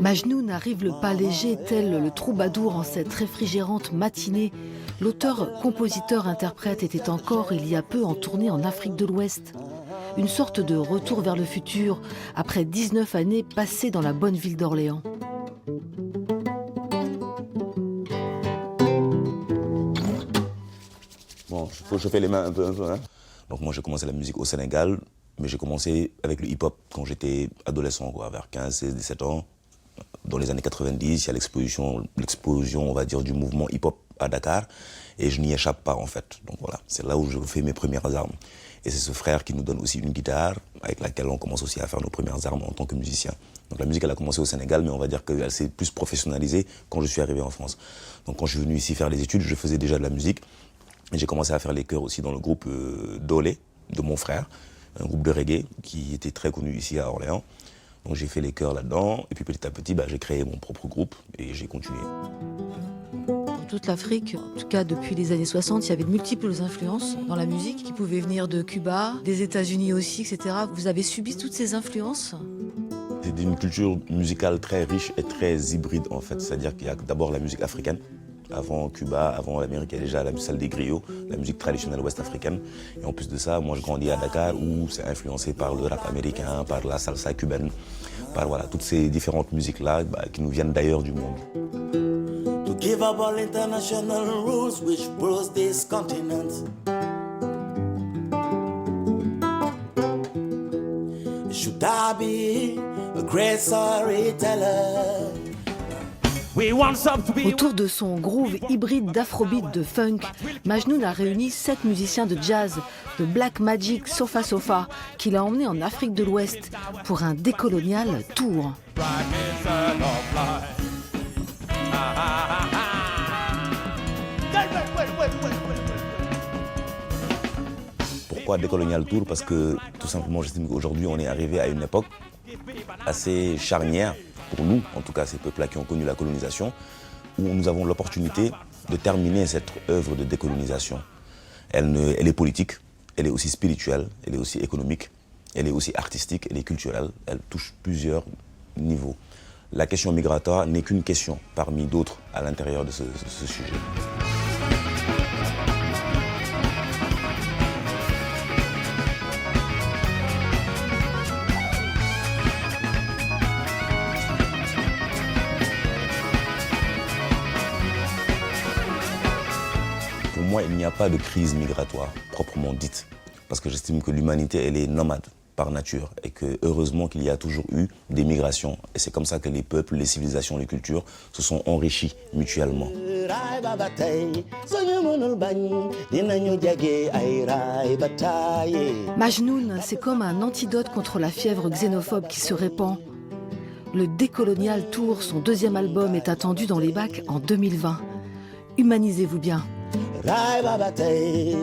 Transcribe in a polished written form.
Majnoun arrive le pas léger tel le troubadour en cette réfrigérante matinée. L'auteur, compositeur, interprète était encore il y a peu en tournée en Afrique de l'Ouest. Une sorte de retour vers le futur après 19 années passées dans la bonne ville d'Orléans. Bon, il faut chauffer les mains un peu, hein. Donc moi j'ai commencé la musique au Sénégal, mais j'ai commencé avec le hip-hop quand j'étais adolescent, quoi, vers 15, 16, 17 ans. Dans les années 90, il y a l'explosion, on va dire, du mouvement hip-hop à Dakar, et je n'y échappe pas en fait. Donc voilà, c'est là où je fais mes premières armes. Et c'est ce frère qui nous donne aussi une guitare, avec laquelle on commence aussi à faire nos premières armes en tant que musicien. Donc la musique, elle a commencé au Sénégal, mais on va dire qu'elle s'est plus professionnalisée quand je suis arrivé en France. Donc quand je suis venu ici faire les études, je faisais déjà de la musique. Et j'ai commencé à faire les chœurs aussi dans le groupe Dolé, de mon frère, un groupe de reggae qui était très connu ici à Orléans. Donc j'ai fait les chœurs là-dedans, et puis petit à petit, j'ai créé mon propre groupe, et j'ai continué. Dans toute l'Afrique, en tout cas depuis les années 60, il y avait de multiples influences dans la musique qui pouvaient venir de Cuba, des États-Unis aussi, etc. Vous avez subi toutes ces influences ? C'est une culture musicale très riche et très hybride en fait. C'est-à-dire qu'il y a d'abord la musique africaine. Avant Cuba, avant l'Amérique, il y a déjà la salle des griots, la musique traditionnelle ouest-africaine. Et en plus de ça, moi je grandis à Dakar où c'est influencé par le rap américain, par la salsa cubaine, par voilà, toutes ces différentes musiques-là qui nous viennent d'ailleurs du monde. To give up all international rules which bruise this continent. Should I be a great storyteller? Autour de son groove hybride d'afrobeat de funk, Majnoun a réuni 7 musiciens de jazz, de Black Magic Sofa Sofa, qu'il a emmenés en Afrique de l'Ouest pour un décolonial tour. Pourquoi décolonial tour? Parce que tout simplement, j'estime qu'aujourd'hui, on est arrivé à une époque assez charnière, pour nous, en tout cas ces peuples-là qui ont connu la colonisation, où nous avons l'opportunité de terminer cette œuvre de décolonisation. Elle est politique, elle est aussi spirituelle, elle est aussi économique, elle est aussi artistique, elle est culturelle, elle touche plusieurs niveaux. La question migratoire n'est qu'une question parmi d'autres à l'intérieur de ce sujet. Pour moi, il n'y a pas de crise migratoire proprement dite, parce que j'estime que l'humanité, elle est nomade par nature, et que heureusement qu'il y a toujours eu des migrations. Et c'est comme ça que les peuples, les civilisations, les cultures se sont enrichis mutuellement. Majnoun, c'est comme un antidote contre la fièvre xénophobe qui se répand. Le Décolonial Tour, son deuxième album, est attendu dans les bacs en 2020. Humanisez-vous bien. Rai Babatay.